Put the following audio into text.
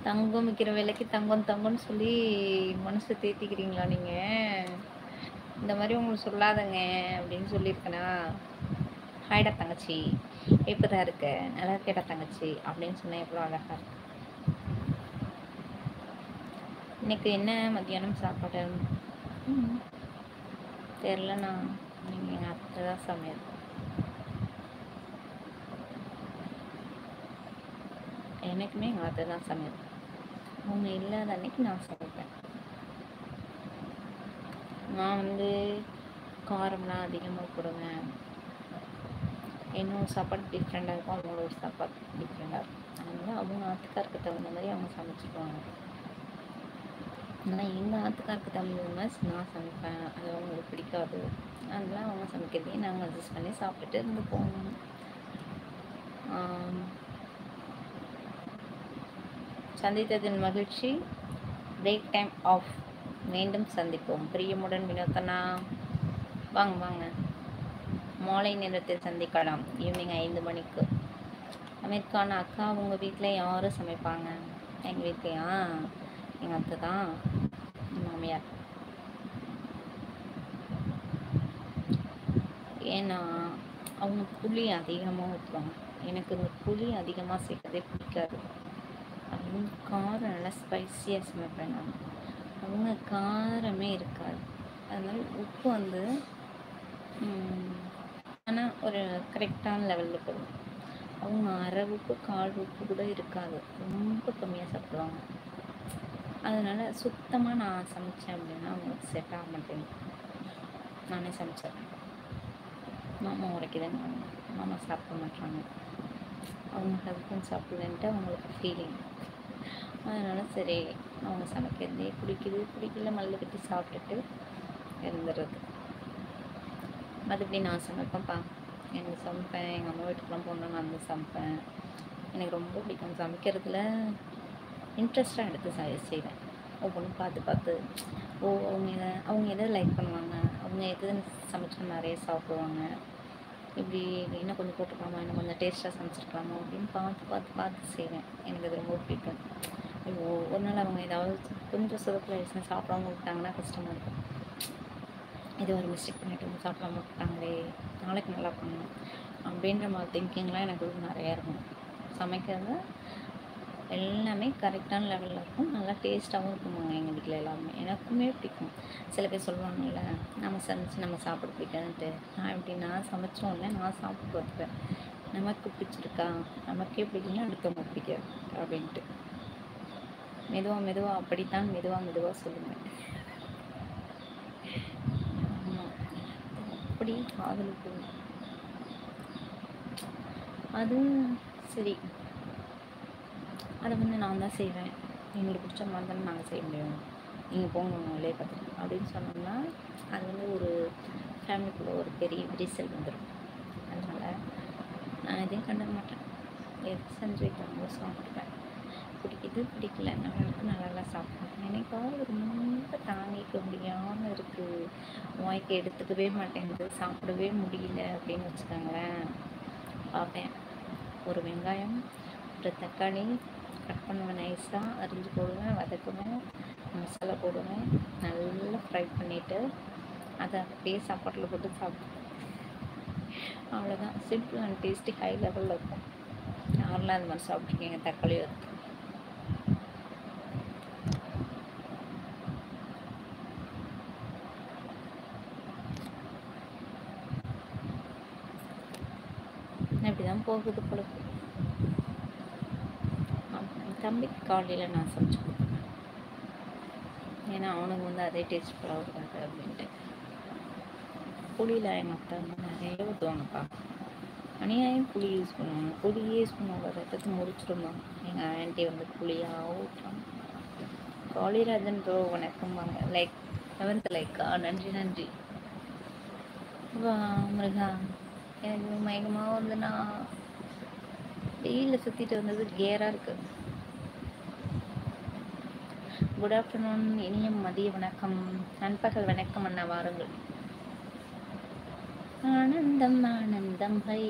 தங்கம் விற்கிற விலைக்கு தங்கம் தங்கம்னு சொல்லி மனசை தேத்திக்கிறீங்களா நீங்க? இந்த மாதிரி உங்களுக்கு சொல்லாதங்க அப்படின்னு சொல்லியிருக்கேனா? ஹாய்டா தங்கச்சி, எப்படிதான் இருக்க? நல்லா இருக்கேடா தங்கச்சி அப்படின்னு சொன்னேன். எவ்வளோ அழகா இருக்கு. இன்னைக்கு என்ன மத்தியானம் சாப்பாடு? தெரிலண்ணா, நீங்கள் எங்கள் அத்தை தான் சமையல். எனக்குமே எங்கள் அத்தை தான் சமையல். அவங்க இல்லாத அன்னைக்கு நான் சமைப்பேன். நான் வந்து காரம்லாம் அதிகமாக போடுவேன். என்னோட சாப்பாடு டிஃப்ரெண்டாக இருக்கும், அவங்களோட சாப்பாடு டிஃப்ரெண்டாக இருக்கும். அதனால் அவங்க ஆத்துக்காருக்கு தகுந்த மாதிரி அவங்க சமைச்சிக்குவாங்க. ஆனால் எங்கள் ஆத்துக்காருக்கு தகுந்த மாதிரி நான் சமைப்பேன். அது அவங்களுக்கு பிடிக்காது. அதனால் அவங்க சமைக்கிறதையும் நாங்கள் அட்ஜஸ்ட் பண்ணி சாப்பிட்டுட்டு இருந்து போவோம். சந்தித்ததின் மகிழ்ச்சி. Break time off. மீண்டும் சந்திப்போம். பிரியமுடன் வினோத்தனா. வாங்க வாங்க, மாலை நேரத்தில் சந்திக்கலாம். ஈவினிங் 5 மணிக்கு. அமெரிக்கான அக்கா, உங்கள் வீட்டில் யார் சமைப்பாங்க? எங்கள் வீட்லையா? எங்கள் அத்தை தான், மாமியார். ஏன்னா அவங்க புளி அதிகமாக ஊற்றுவாங்க. எனக்கு இந்த புளி அதிகமாக சேர்க்கறதே பிடிக்காது. அவங்க காரம் நல்லா ஸ்பைஸியாக சமைப்பேன் நான். அவங்க காரமே இருக்காது. அதனால உப்பு வந்து ஆனால் ஒரு கரெக்டான லெவலில் போடுவோம். அவங்க அரை உப்பு 1/4 உப்பு கூட இருக்காது. ரொம்ப கம்மியாக சாப்பிடுவாங்க. அதனால் சுத்தமாக நான் சமைச்சேன் அப்படின்னா அவங்களுக்கு செட் ஆக மாட்டேங்குது. நானே சமைச்சேன். மாமா உரைக்குதுங்க, மாமா சாப்பிட மாட்டாங்க. அவங்க ஹஸ்பண்ட் சாப்பிடலன்ட்டு அவங்களுக்கு ஃபீலிங். அதனால் சரி, அவங்க சமைக்கிறதே பிடிக்கல மல்லு கட்டி சாப்பிட்டுட்டு இருந்துடுறது. மறுபடி நான் சமைப்பேன்ப்பா. எனக்கு சமைப்பேன். எங்கள் அம்மா வீட்டுக்கெலாம் போனால் நான் வந்து சமைப்பேன். எனக்கு ரொம்ப பிடிக்கும் சமைக்கிறதுல. இன்ட்ரெஸ்ட்டாக எடுத்து செய்வேன். ஒவ்வொன்றும் பார்த்து அவங்க எதை லைக் பண்ணுவாங்க, அவங்க எது சமைச்சா நிறைய சாப்பிடுவாங்க, இப்படி இன்னும் கொஞ்சம் போட்டுக்கலாமா, இன்னும் கொஞ்சம் டேஸ்ட்டாக சமைச்சிருக்கலாமா அப்படின்னு பார்த்து செய்வேன். எனக்கு அது ரொம்ப பிடிக்கும். ஒரு நாள் அவங்க ஏதாவது கொஞ்சம் சொதப்பில் ஆயிடுச்சுன்னா சாப்பிடாம விட்டாங்கன்னா கஷ்டமாக இருக்கும். இது ஒரு மிஸ்டேக் பண்ணிட்டு சாப்பிடாம விட்டாங்களே, நாளைக்கு நல்லா பண்ணணும் அப்படின்ற மாதிரி திங்கிங்லாம் எனக்கு நிறையா இருக்கும். சமைக்கிறது எல்லாமே கரெக்டான லெவலில் இருக்கும். நல்லா டேஸ்ட்டாகவும் இருக்குமாங்க எங்கள் வீட்டில் எல்லாமே. எனக்குமே பிடிக்கும். சில பேர் சொல்லுவாங்கள்ல, நம்ம சமைச்சு நம்ம சாப்பிட பிடிக்காதுன்ட்டு. நான் எப்படின்னா சமைச்சோன்னே நான் சாப்பிட்டு பார்த்துப்பேன். நமக்கு பிடிச்சிருக்கா, நமக்கே பிடிக்குன்னா அடுத்தவங்க பிடிக்காது அப்படின்ட்டு. மெதுவாக அப்படித்தான் மெதுவாக சொல்லுவேன். ஆமாம், அப்படி காதலுக்கு அது சரி. அதை வந்து நான் தான் செய்வேன். எங்களுக்கு பிடிச்ச மாதிரி தானே நாங்கள் செய்ய முடியும். நீங்கள் போங்க வேலையை பார்த்துட்டு அப்படின்னு சொன்னோம்னா அது வந்து ஒரு ஃபேமிலிக்குள்ளே ஒரு பெரிய விரிசல் வந்துடும். அதனால் நான் எதையும் கண்டுக்க மாட்டேன். எது செஞ்சு வைக்கிறாங்களோ சாப்பிடுவேன். பிடிக்கல நல்லா சாப்பிடுவேன். எனக்காவது ரொம்ப தாங்கிக்க முடியாமல் இருக்குது, வாய்க்கு எடுத்துக்கவே மாட்டேங்குது, சாப்பிடவே முடியல அப்படின்னு வச்சுக்கோங்களேன். பார்ப்பேன். ஒரு வெங்காயம், ஒரு தக்காளி கட் பண்ணுவேன், நைஸாக அரிஞ்சு போடுவேன், வதக்குவேன், மசாலா போடுவேன், நல்லா ஃப்ரை பண்ணிவிட்டு அதை அப்படியே சாப்பாட்டில் போட்டு சாப்பிடுவேன். அவ்வளோதான். சிம்பிள் அண்ட் டேஸ்டி, ஹை லெவலில் இருக்கும். யாரெல்லாம் அது மாதிரி சாப்பிட்ருக்கீங்க? தக்காளி வதக்கு. இப்படிதான் போகுது பொழுது. தம்பிக்கு காலையில் நான் சமைச்சு கொடுப்பேன். ஏன்னா அவனுக்கு வந்து அதே டேஸ்ட் பழகாது அப்படின்ட்டு. புளியில் எங்கள் அத்தை வந்து நிறைய ஊற்றுவாங்கப்பா. அநியாயம் புளி யூஸ் பண்ணுவாங்க. புளியே யூஸ் பண்ணுவாங்க, ரத்தத்தை முறிச்சிருந்தாங்க. எங்கள் ஆண்டி வந்து புளியாக ஊற்றுவாங்க. காளிராஜன் ப்ரோ வணக்கம்பாங்க. லைக் 7th லைக்கா? நன்றி. வா மிருகா, எனக்கு மயக்கமாக வந்து நான் வெயிலில் சுற்றிட்டு வந்தது கேராக இருக்குது. குட் ஆஃப்டர்நூன், இனிய மதிய வணக்கம், நண்பகல் வணக்கம் அண்ணா, வாருங்கள். ஆனந்தம் ஹை.